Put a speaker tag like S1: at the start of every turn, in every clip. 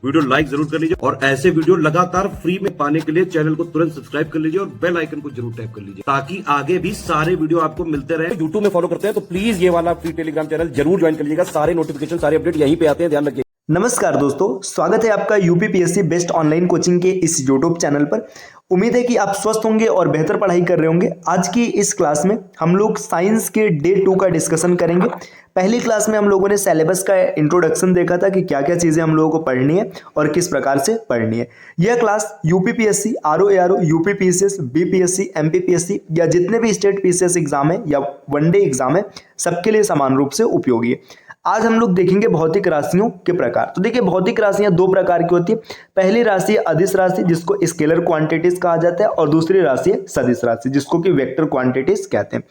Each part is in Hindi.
S1: वीडियो लाइक जरूर कर लीजिए और ऐसे वीडियो लगातार फ्री में पाने के लिए चैनल को तुरंत सब्सक्राइब कर लीजिए और बेल आइकन को जरूर टैप कर लीजिए ताकि आगे भी सारे वीडियो आपको मिलते रहे। यूट्यूब में फॉलो करते हैं तो प्लीज ये वाला फ्री टेलीग्राम चैनल जरूर ज्वाइन कर लीजिएगा। सारे नोटिफिकेशन सारे अपडेट यहीं पे आते हैं, ध्यान रखिए।
S2: नमस्कार दोस्तों, स्वागत है आपका यूपीपीएससी बेस्ट ऑनलाइन कोचिंग के इस यूट्यूब चैनल पर। उम्मीद है कि आप स्वस्थ होंगे और बेहतर पढ़ाई कर रहे होंगे। आज की इस क्लास में हम लोग साइंस के डे 2 का डिस्कशन करेंगे। पहली क्लास में हम लोगों ने सिलेबस का इंट्रोडक्शन देखा था कि क्या क्या चीज़ें हम लोगों को पढ़नी है और किस प्रकार से पढ़नी है। यह class UPPSC, RO, UPPSC, BPSC, MPPSC या जितने भी स्टेट पीसीएस एग्जाम है या वनडे एग्जाम है सबके लिए समान रूप से उपयोगी है। आज हम लोग देखेंगे भौतिक राशियों के प्रकार। तो देखिए, भौतिक राशियां दो प्रकार की होती है। पहली राशि है अदिश राशि जिसको स्केलर क्वांटिटीज कहा जाता है और दूसरी राशि है सदिश राशि जिसको कि वेक्टर क्वांटिटीज कहते हैं।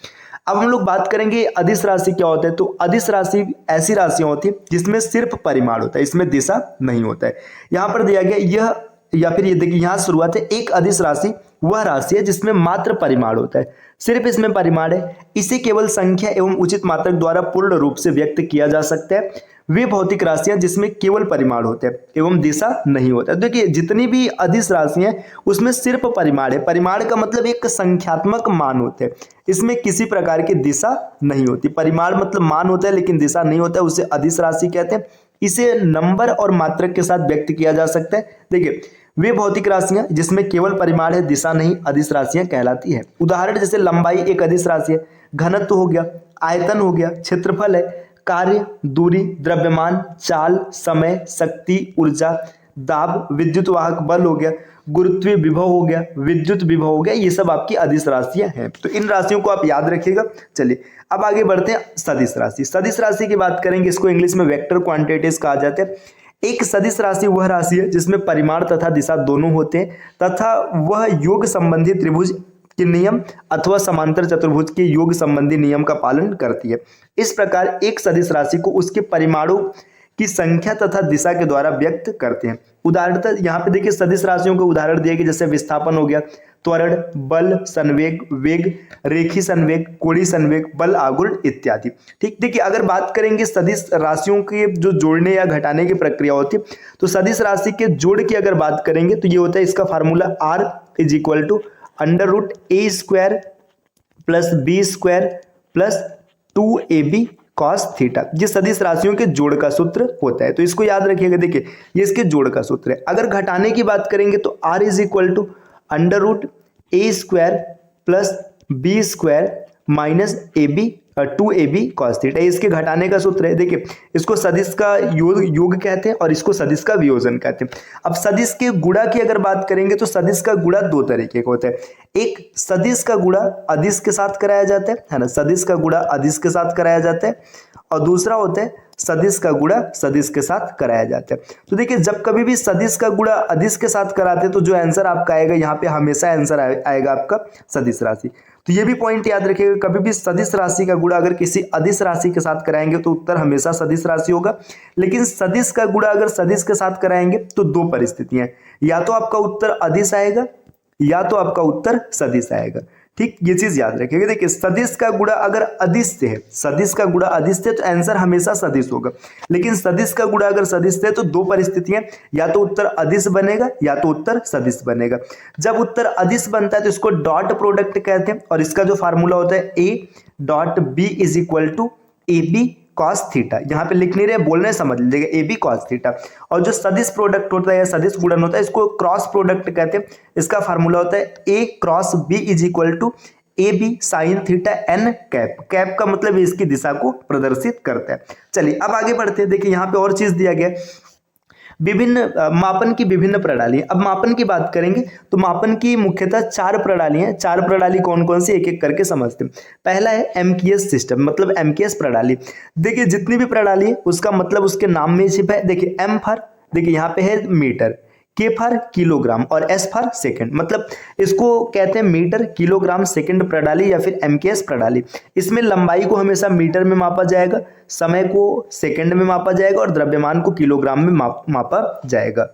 S2: अब हम लोग बात करेंगे अदिश राशि क्या होता है। तो अदिश राशि ऐसी राशियां होती है जिसमें सिर्फ परिमाण होता है, इसमें दिशा नहीं होता है। यहाँ पर दिया गया यह, या फिर ये देखिए यहाँ शुरुआत है, एक अदिश राशि वह राशि है जिसमें मात्र परिमाण होता है, सिर्फ इसमें परिमाण है। इसे केवल संख्या एवं उचित मात्रक द्वारा पूर्ण रूप से व्यक्त किया जा सकता है। वे भौतिक राशियां जिसमें केवल परिमाण होते हैं एवं दिशा नहीं होता है। देखिए, जितनी भी अदिश राशियां हैं उसमें सिर्फ परिमाण है। परिमाण का मतलब एक संख्यात्मक मान होते हैं, इसमें किसी प्रकार की दिशा नहीं होती। परिमाण मतलब मान होता है लेकिन दिशा नहीं होता है, उसे अदिश राशि कहते हैं। इसे नंबर और मात्रक के साथ व्यक्त किया जा सकता है। देखिए, वे भौतिक राशियां जिसमें केवल परिमाण है, दिशा नहीं, अदिश राशियां कहलाती है। उदाहरण जैसे लंबाई एक अदिश राशि है, घनत्व हो गया, आयतन हो गया, क्षेत्रफल है, कार्य, दूरी, द्रव्यमान, चाल, समय, शक्ति, ऊर्जा, दाब, विद्युत वाहक बल हो गया, गुरुत्वीय विभव हो गया, विद्युत विभव हो गया, ये सब आपकी अदिश राशियां हैं। तो इन राशियों को आप याद रखिएगा। चलिए अब आगे बढ़ते हैं सदिश राशि। सदिश राशि की बात करेंगे, इसको इंग्लिश में वेक्टर क्वांटिटीज कहा जाता है। एक सदिश राशि वह राशि है जिसमें परिमाण तथा दिशा दोनों होते हैं तथा वह योग संबंधी त्रिभुज के नियम अथवा समांतर चतुर्भुज के योग संबंधी नियम का पालन करती है। इस प्रकार एक सदिश राशि को उसके परिमाणों की संख्या तथा दिशा के द्वारा व्यक्त करते हैं। उदाहरणतः यहाँ पे देखिए सदिश राशियों के उदाहरण दिए गए, जैसे विस्थापन हो गया, त्वरण, बल, संवेग, वेग, रेखी संवेग, कोणीय संवेग, बल आघूर्ण इत्यादि। ठीक, देखिए अगर बात करेंगे सदिश राशियों के जो जोड़ने या घटाने की प्रक्रिया होती है, तो सदिश राशि के जोड़ की अगर बात करेंगे तो ये होता है, इसका formula R is equal to √a² plus b² plus 2ab cos theta. ये सदिश राशियों के जोड़ का सूत्र होता है, तो इसको याद रखिएगा। देखिए ये इसके जोड़ का सूत्र है। अगर घटाने की बात करेंगे तो R is equal to √a² plus b² minus ab 2ab cos theta, इसके घटाने का सूत्र है। देखिए इसको सदिश का योग कहते हैं और इसको सदिश का वियोजन कहते हैं। अब सदिश के गुणा की अगर बात करेंगे तो सदिश का गुणा दो तरीके का होता है। एक सदिश का गुणा अदिश के साथ कराया जाता है ना, सदिश का गुणा अदिश के साथ कराया जाता है, और दूसरा होता है सदिश का गुणा सदिश के साथ कराया जाता है। तो देखिए जब कभी भी सदिश का गुणा अदिश के साथ कराते हैं तो जो आंसर आपका आएगा यहाँ पे हमेशा आंसर आएगा आपका सदिश राशि। तो ये भी पॉइंट याद रखिएगा, कभी भी सदिश राशि का गुणा अगर किसी अदिश राशि के साथ कराएंगे तो उत्तर हमेशा सदिश राशि होगा। लेकिन सदिश का गुणा अगर सदिश के साथ कराएंगे तो दो परिस्थितियां, या तो आपका उत्तर अदिश आएगा या तो आपका उत्तर सदिश आएगा। ठीक, ये चीज याद रखिएगा। देखिए सदिश का गुणा अगर अदिश से है, सदिश का गुणा अदिश से तो आंसर हमेशा सदिश होगा। लेकिन सदिश का गुणा अगर सदिश से तो दो परिस्थितियां, या तो उत्तर अदिश बनेगा या तो उत्तर सदिश बनेगा। जब उत्तर अदिश बनता है तो इसको डॉट प्रोडक्ट कहते हैं और इसका जो फार्मूला होता है a.b is equal to ab cos theta. यहाँ पे लिख नहीं रहे, बोलने समझ लीजिएगा, ab cos थीटा। और जो सदिश प्रोडक्ट होता है या सदिश गुणन होता है इसको क्रॉस प्रोडक्ट कहते हैं। इसका फार्मूला होता है a cross b is equal to ab sin theta n cap. Cap का मतलब इसकी दिशा को प्रदर्शित करता है। चलिए अब आगे बढ़ते हैं। देखिए यहाँ पे और चीज दिया गया, विभिन्न मापन की विभिन्न प्रणाली। अब मापन की बात करेंगे तो मापन की मुख्यतः चार प्रणाली हैं। चार प्रणाली कौन कौन सी, एक एक करके समझते हैं। पहला है एमकेएस सिस्टम, मतलब एमकेएस प्रणाली। देखिए जितनी भी प्रणाली है उसका मतलब उसके नाम में छिपा है। देखिए एम फॉर, देखिए यहाँ पे है मीटर, के फॉर किलोग्राम और एस फॉर सेकंड, मतलब इसको कहते हैं मीटर किलोग्राम सेकंड प्रणाली या फिर एमकेएस प्रणाली। इसमें लंबाई को हमेशा मीटर में मापा जाएगा, समय को सेकंड में मापा जाएगा और द्रव्यमान को किलोग्राम में मापा जाएगा।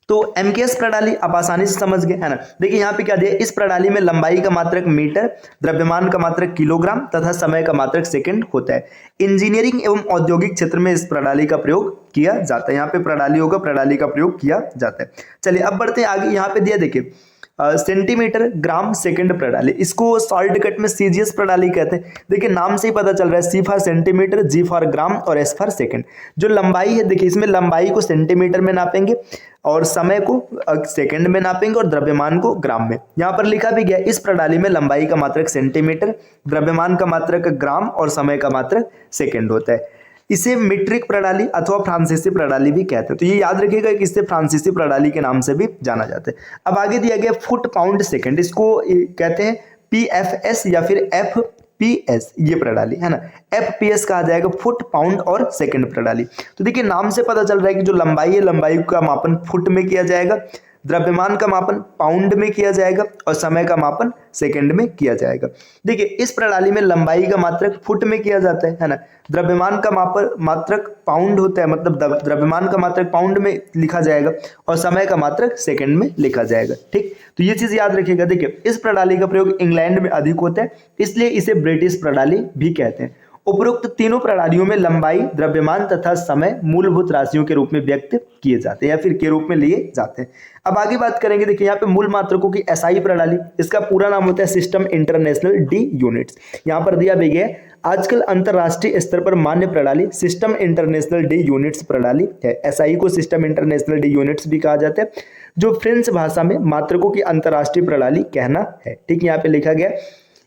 S2: तो एमकेएस प्रणाली आप आसानी से समझ गए है ना। देखिए यहाँ पे क्या दिया, इस प्रणाली में लंबाई का मात्रक मीटर, द्रव्यमान का मात्रक किलोग्राम तथा समय का मात्रक सेकंड होता है। इंजीनियरिंग एवं औद्योगिक क्षेत्र में इस प्रणाली का प्रयोग किया जाता है। यहाँ पे प्रणाली होगा, प्रणाली का प्रयोग किया जाता है। चलिए अब बढ़ते हैं आगे। यहाँ पे दिया देखिए सेंटीमीटर ग्राम सेकंड प्रणाली, इसको शॉर्टकट में सीजीएस प्रणाली कहते हैं। देखिए नाम से ही पता चल रहा है, सी फॉर सेंटीमीटर, जी फॉर ग्राम और एस फॉर सेकंड। जो लंबाई है देखिए, इसमें लंबाई को सेंटीमीटर में नापेंगे और समय को सेकंड में नापेंगे और द्रव्यमान को ग्राम में। यहाँ पर लिखा भी गया, इस प्रणाली में लंबाई का मात्रक सेंटीमीटर, द्रव्यमान का मात्रक ग्राम और समय का मात्रक सेकंड होता है। इसे मीट्रिक प्रणाली अथवा फ्रांसीसी प्रणाली भी कहते हैं। तो ये याद रखिएगा कि इसे फ्रांसीसी प्रणाली के नाम से भी जाना जाता है। अब आगे दिया गया फुट पाउंड सेकंड, इसको कहते हैं पीएफएस या फिर एफपीएस, ये प्रणाली है ना। एफपीएस कहा जाएगा फुट पाउंड और सेकंड प्रणाली। तो देखिए नाम से पता चल रहा है कि जो लंबाई है, लंबाई का मापन फुट में किया जाएगा, द्रव्यमान का मापन पाउंड में किया जाएगा और समय का मापन सेकंड में किया जाएगा। देखिए इस प्रणाली में लंबाई का मात्रक फुट में किया जाता है ना। द्रव्यमान का मात्रक पाउंड होता है, मतलब द्रव्यमान का मात्रक पाउंड में लिखा जाएगा और समय का मात्रक सेकंड में लिखा जाएगा। ठीक, तो ये चीज याद रखिएगा। देखिए इस प्रणाली का प्रयोग इंग्लैंड में अधिक होता है, इसलिए इसे ब्रिटिश प्रणाली भी कहते हैं। उपरोक्त तीनों प्रणालियों में लंबाई, द्रव्यमान तथा समय मूलभूत राशियों के रूप में व्यक्त किए जाते हैं या फिर के रूप में लिए जाते हैं। अब आगे बात करेंगे, देखिए यहाँ पे मूल मात्रकों की एसआई प्रणाली, इसका पूरा नाम होता है सिस्टम इंटरनेशनल डी यूनिट्स। यहाँ पर दिया भी गया है, आजकल अंतरराष्ट्रीय स्तर पर मान्य प्रणाली सिस्टम इंटरनेशनल डी यूनिट्स प्रणाली है। एसआई को सिस्टम इंटरनेशनल डी यूनिट्स भी कहा जाता है, जो फ्रेंच भाषा में मात्रकों की अंतरराष्ट्रीय प्रणाली कहना है। ठीक, यहाँ पे लिखा गया,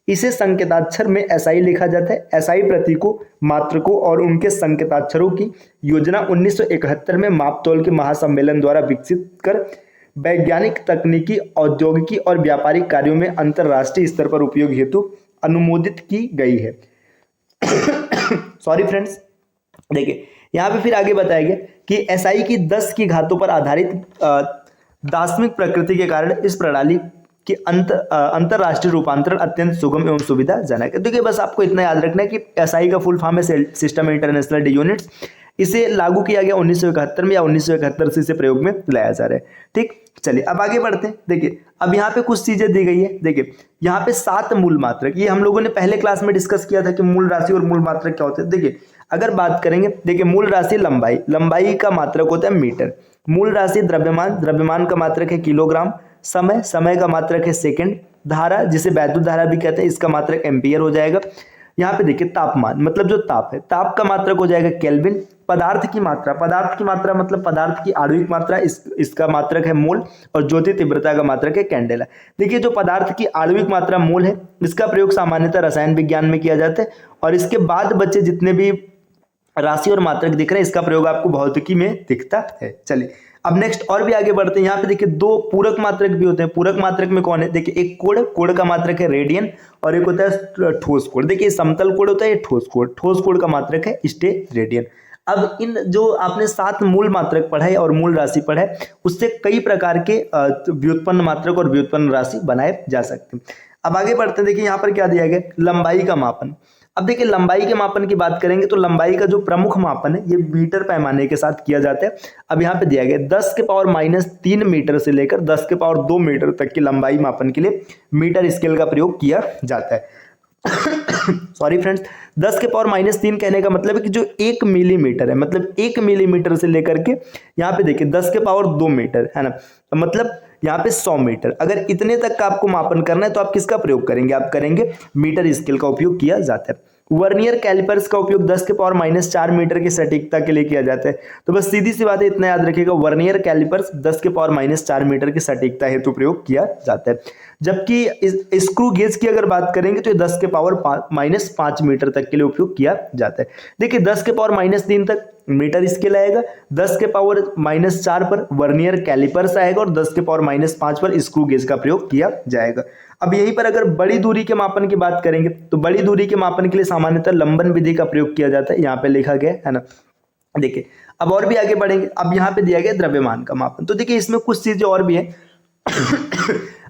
S2: इसे संकेताक्षर में एसआई लिखा जाता है। एसआई प्रतीकों, मात्रकों और उनके संकेताक्षरों की योजना 1971 में मापतोल के महासम्मेलन द्वारा विकसित कर वैज्ञानिक, तकनीकी, औद्योगिकी और व्यापारिक कार्यों में अंतरराष्ट्रीय स्तर पर उपयोग हेतु अनुमोदित की गई है। सॉरी फ्रेंड्स, देखिए यहाँ पे फिर आगे बताया गया कि एसआई की 10 की घातों पर आधारित दार्शनिक प्रकृति के कारण इस प्रणाली कि अंतरराष्ट्रीय रूपांतरण अत्यंत सुगम एवं सुविधाजनक है। देखिए बस आपको इतना याद रखना है कि एसआई का फुल फॉर्म है सिस्टम इंटरनेशनल डी यूनिट्स। इसे लागू किया गया 1971 में या 1971 से इसे प्रयोग में लाया जा रहा है। ठीक, चलिए अब आगे बढ़ते हैं। देखिए अब यहाँ पे कुछ चीजें दी गई है। देखिए यहाँ पे 7 मूल मात्रक, ये हम लोगों ने पहले क्लास में डिस्कस किया था कि मूल राशि और मूल मात्रक क्या होते हैं। देखिए अगर बात करेंगे, देखिए मूल राशि लंबाई, लंबाई का मात्रक होता है मीटर। मूल राशि द्रव्यमान, द्रव्यमान का मात्रक है किलोग्राम। समय, समय का मात्रक है सेकंड। धारा, जिसे वैद्युत धारा भी कहते हैं, इसका मात्रक एम्पियर हो जाएगा। यहाँ पे देखिए तापमान, मतलब जो ताप है, ताप का मात्रक हो जाएगा केल्विन। पदार्थ की मात्रा, पदार्थ की मात्रा मतलब पदार्थ की आणविक मात्रा, इसका मात्रक है मोल। और ज्योति तीव्रता का मात्रक है कैंडेला। देखिए जो पदार्थ की आणविक मात्रा मोल है, इसका प्रयोग सामान्यतः रसायन विज्ञान में किया जाता है। और इसके बाद बच्चे जितने भी राशि और मात्रक दिख रहे हैं, इसका प्रयोग आपको भौतिकी में दिखता है। चलिए अब नेक्स्ट और भी आगे बढ़ते हैं। यहाँ पे देखिए 2 पूरक मात्रक भी होते हैं। पूरक मात्रक में कौन है? देखिए एक कोण, कोण का मात्रक है रेडियन और एक होता है ठोस कोण। देखिए समतल कोण होता है, ये ठोस कोण, ठोस कोण का मात्रक है स्टेरेडियन। अब इन जो आपने 7 मूल मात्रक पढ़ा है और मूल राशि पढ़ा है, उससे कई प्रकार के व्युत्पन्न मात्रक और व्युत्पन्न राशि बनाए जा सकते हैं। अब आगे बढ़ते हैं। देखिए यहाँ पर क्या दिया गया, लंबाई का मापन। अब देखिए लंबाई के मापन की बात करेंगे तो लंबाई का जो प्रमुख मापन है ये मीटर पैमाने के साथ किया जाता है। अब यहाँ पे दिया गया 10 के पावर -3 मीटर से लेकर 10 के पावर 2 मीटर तक की लंबाई मापन के लिए मीटर स्केल का प्रयोग किया जाता है। सॉरी फ्रेंड्स, 10 के पावर -3 कहने का मतलब है कि जो 1 मिलीमीटर है, मतलब 1 मिलीमीटर से लेकर के यहाँ पे देखिए 10 के पावर 2 मीटर है ना, मतलब यहाँ पे 100 मीटर। अगर इतने तक का आपको मापन करना है तो आप किसका प्रयोग करेंगे? आप करेंगे मीटर स्केल का उपयोग किया जाता है। वर्नियर कैलिपर्स का उपयोग 10 के पावर -4 मीटर की सटीकता के लिए किया जाता है। तो बस सीधी सी बात है, इतना याद रखिएगा, वर्नियर कैलिपर्स 10 के पावर -4 मीटर की सटीकता हेतु प्रयोग किया जाता है। जबकि स्क्रू गेज की अगर बात करेंगे तो ये 10 के पावर -5 मीटर तक के लिए उपयोग किया जाता है। देखिए 10 के पावर -3 तक मीटर स्केल आएगा, 10 के पावर -4 पर वर्नियर कैलिपर्स आएगा और 10 के पावर -5 पर स्क्रू गेज का प्रयोग किया जाएगा। अब यहीं पर अगर बड़ी दूरी के मापन की बात करेंगे तो बड़ी दूरी के मापन के लिए सामान्यतः लंबन विधि का प्रयोग किया जाता है, यहाँ पे लिखा गया है ना। देखिए अब और भी आगे बढ़ेंगे। अब यहाँ पे दिया गया द्रव्यमान का मापन। तो देखिए इसमें कुछ चीजें और भी है।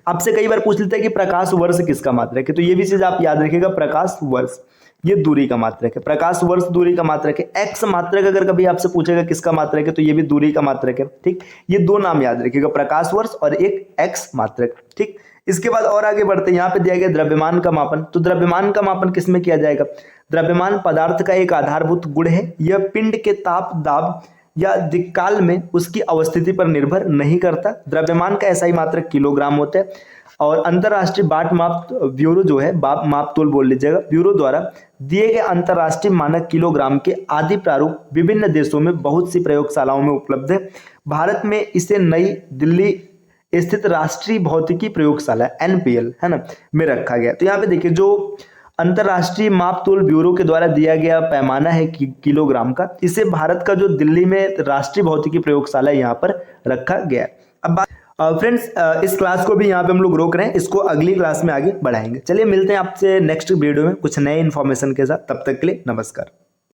S2: आपसे कई बार पूछ लेते हैं कि प्रकाश वर्ष किसका मात्रक है, तो ये भी चीज आप याद रखिएगा, प्रकाश वर्ष ये दूरी का मात्रक है। प्रकाश वर्ष दूरी का मात्रक है। एक्स मात्रक अगर कभी आपसे पूछेगा किसका मात्रक है तो ये भी दूरी का मात्रक है। ठीक, ये 2 नाम याद रखिएगा, प्रकाश वर्ष और एक एक्स मात्रक। ठीक, इसके बाद और आगे बढ़ते हैं। यहाँ पे दिया गया द्रव्यमान का मापन। तो द्रव्यमान का मापन किसमें किया जाएगा? द्रव्यमान पदार्थ का एक आधारभूत गुण है। यह पिंड के ताप दाब या दिक्काल में उसकी अवस्थिति पर निर्भर नहीं करता। द्रव्यमान का SI मात्रक किलोग्राम होता है और अंतरराष्ट्रीय बाट माप ब्यूरो जो है, माप तोल बोल लीजिएगा, ब्यूरो द्वारा दिए गए अंतरराष्ट्रीय मानक किलोग्राम के आदि प्रारूप विभिन्न देशों में बहुत सी प्रयोगशालाओं में उपलब्ध है। भारत में इसे नई दिल्ली स्थित राष्ट्रीय भौतिकी प्रयोगशाला NPL है ना में रखा गया। तो यहाँ पे देखिए जो अंतरराष्ट्रीय माप तोल ब्यूरो के द्वारा दिया गया पैमाना है किलोग्राम का, इसे भारत का जो दिल्ली में राष्ट्रीय भौतिकी प्रयोगशाला यहाँ पर रखा गया। अब फ्रेंड्स इस क्लास को भी यहाँ पे हम लोग रोक रहे हैं, इसको अगली क्लास में आगे बढ़ाएंगे। चलिए मिलते हैं आपसे नेक्स्ट वीडियो में कुछ नए इन्फॉर्मेशन के साथ, तब तक के लिए नमस्कार।